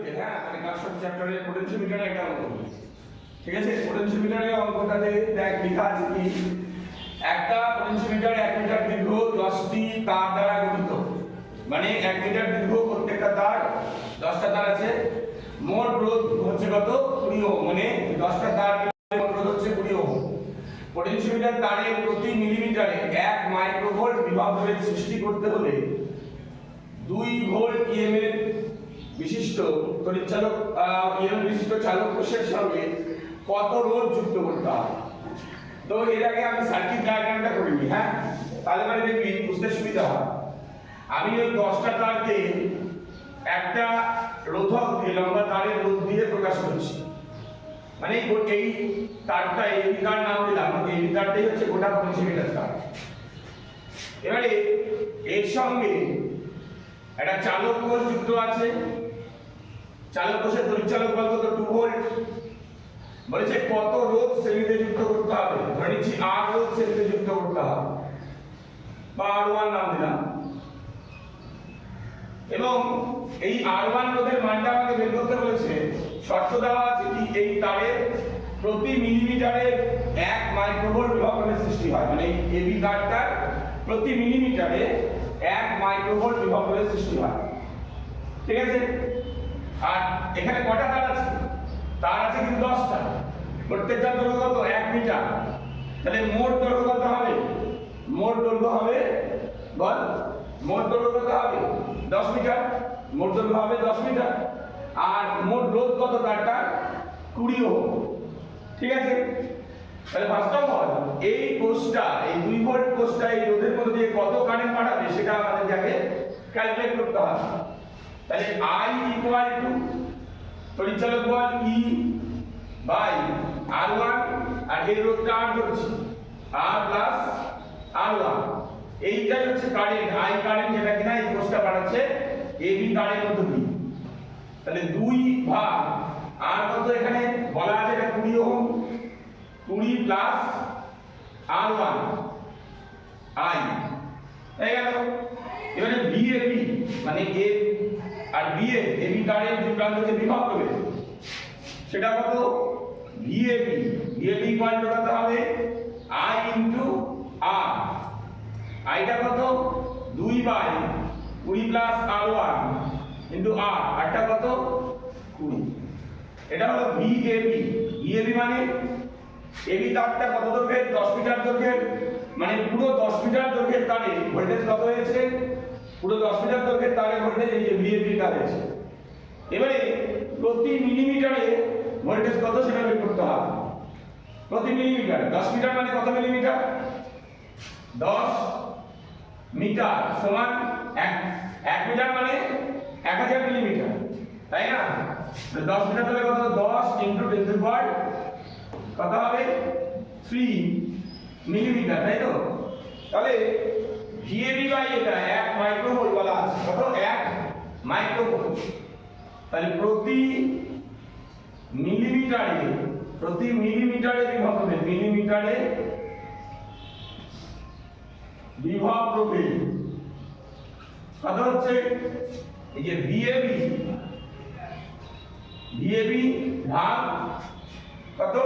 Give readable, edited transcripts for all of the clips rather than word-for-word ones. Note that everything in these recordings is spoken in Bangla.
বইতে, হ্যাঁ মানে ক্লাস 7 চ্যাপ্টারের পোটেনশিওমিটারে একটা অঙ্ক, ঠিক আছে। পোটেনশিওমিটারের অঙ্কটাতে দেখ লেখা আছে কি, একটা পোটেনশিওমিটার 1 মিটার দীর্ঘ 10টি তার দ্বারা গঠিত, মানে 1 মিটার দীর্ঘ প্রত্যেকটা তার 10টা তার আছে। মোট রোধ হচ্ছে কত 20 ওহম, মানে 10টা তার মোট রোধ হচ্ছে 20 ওহম। পোটেনশিওমিটার তারের প্রতি মিলিমিটারে 1 মাইক্রোভোল্ট বিভব সৃষ্টি করতে হলে 2 ভোল্ট ইএমএফ বিশিষ্ট তড়িৎচালক ইএমএফ বিশিষ্ট চালক কোষের সঙ্গে কত রোধ যুক্ত করতে হবে। তো এর আগে আমি সার্কিট ডায়াগ্রামটা করে নিই, হ্যাঁ তাহলে মানে দেখবি বুঝতে সুবিধা হয়। আমি ওই 10টা তারকে একটা রোধক দিয়ে লম্বা তারের রোধ দিয়ে প্রকাশ করছি, মানে এই তারটা এবি তার নাম দিলাম, এবি তারটাই হচ্ছে গোটা পোটেনশিওমিটার তার। এবারে এর সঙ্গে একটা চালক কোষ যুক্ত আছে, চালক কোষের তড়িৎচালক বল কত 2 ভোল্ট। বলেছে কত রোধ শ্রেণীতে যুক্ত করতে হবে, ধরে নিচ্ছি R রোধ শ্রেণীতে যুক্ত করতে হবে বা R1 নাম দিলাম, এবং এই R1 রোধের মানটা আমাকে বের করতে বলেছে। শর্ত দেওয়া আছে কি, এই তারের প্রতি মিলিমিটারে 1 মাইক্রোভোল্ট বিভবের সৃষ্টি হয়, মানে এই এবি তারটার প্রতি মিলিমিটারে 1 মাইক্রোভোল্ট বিভবের সৃষ্টি হয়, ঠিক আছে। আর এখানে কটা তার আছে, তার আছে কিন্তু 10টা, প্রত্যেকটা দৈর্ঘ্য কত 1 মিটার, তাহলে মোট দৈর্ঘ্য কত হবে, মোট দৈর্ঘ্য হবে বল, মোট দৈর্ঘ্য কত হবে 10 মিটার, মোট দৈর্ঘ্য হবে 10 মিটার। আর মোট রোধ কত তারটা 20 ওহম, ঠিক আছে। তাহলে ফার্স্ট অফ অল এই কোষটা, এই 2 ভোল্ট কোষটা এই রোধের মধ্যে দিয়ে কত কারেন্ট পাঠাবে সেটা আমাদের আগে ক্যালকুলেট করতে হবে। তাহলে I ইকুয়াল টু তড়িৎচালক বল E বাই R1, আর এই রোধটা R ধরছি, R প্লাস R1, এইটাই হচ্ছে কারেন্ট, I কারেন্ট যেটা কিনা এই কোষটা পাঠাচ্ছে AB তারের মধ্যে দিয়ে। তাহলে 2 ভাগ R কত এখানে বলা আছে, এটা 20 ওহম, 20 প্লাস R1 I হয়ে গেল। এবারে VAB মানে A আর BA, AB তারের যে প্রান্তকে বিভব করবে সেটা কত VAB, VAB ইকুয়াল টু কত হবে I ইনটু R, আইটা কত 2 by 20 plus R1 into R, আরটা কত 20। এটা হলো VAB। VAB মানে এবি তারটা কত দৈর্ঘ্যের 10 মিটার দৈর্ঘ্যের, মানে পুরো 10 মিটার দৈর্ঘ্যের তারে ভোল্টেজ কত হয়েছে, পুরো 10 মিটার দৈর্ঘ্যের তারে ভোল্টেজ এই যে VAB টা হয়েছে। এবারে প্রতি মিলিমিটারে ভোল্টেজ কত সেটা বের করতে হবে। প্রতি মিলিমিটারে 10 মিটার মানে কত মিলিমিটার, 10 মিটার সমান 1 মিটার মানে 1000 মিলিমিটার, তাই না। 10 মিটার তাহলে কত 10 ইনটু 10 টু পাওয়ার কত হবে 3 মিলিমিটার, তাই তো। তাহলে VAB বাই এটা 1 মাইক্রোভোল্ট বলা আছে, কত 1 মাইক্রোভোল্ট। তাহলে প্রতি মিলিমিটারে বিভব হবে, মিলিমিটারে বিভব প্রভেদ কত হচ্ছে, এই যে VAB ভাগ কত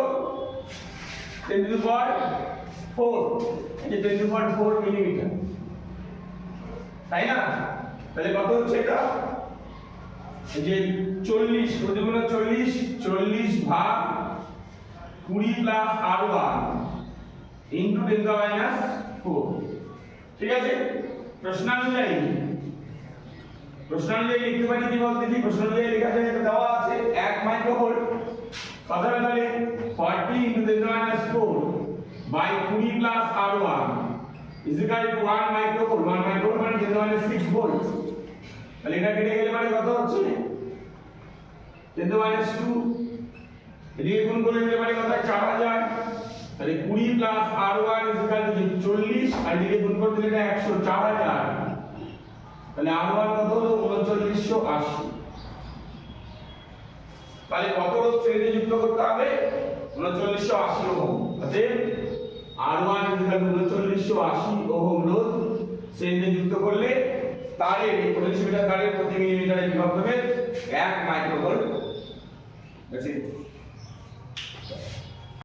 10 টু the power 4, এই যে 10 টু the power 4 মিলিমিটার, তাই না। তাহলে কত হচ্ছে এটা, এই যে 40 প্রতিগুণ 40 ভাগ 20 plus R1 into 10 to the -4, ঠিক আছে। প্রশ্ন অনুযায়ী লিখতে পারি কি বলতে, কি প্রশ্ন অনুযায়ী লেখা যায়, এটা দেওয়া আছে 1 মাইক্রোভোল্ট কত হবে 40 into 10 to the -4 by 20 plus R1 is equal to 1 microvolt, 1 microvolt মানে 10 to the -6 ভোল্ট। তাহলে এটা কেটে গেলে মানে কত হচ্ছে 10 to the -2, এদিকে গুণ করলে মানে কত 4000। তাহলে 20 plus R1 is equal two 40, আর এদিকে গুণ করতে দিলে 100, 4000। তাহলে R1 কত হলো 3980। তাহলে কত রোধ শ্রেণীতে যুক্ত করতে হবে 3980 ওহম। অতএব R1 3980 ওহম রোধ শ্রেণীতে যুক্ত করলে তারের এই পোটেনশিওমিটার তারের প্রতি মিলিমিটারে বিভব হবে 1 মাইক্রোভোল্ট That's it.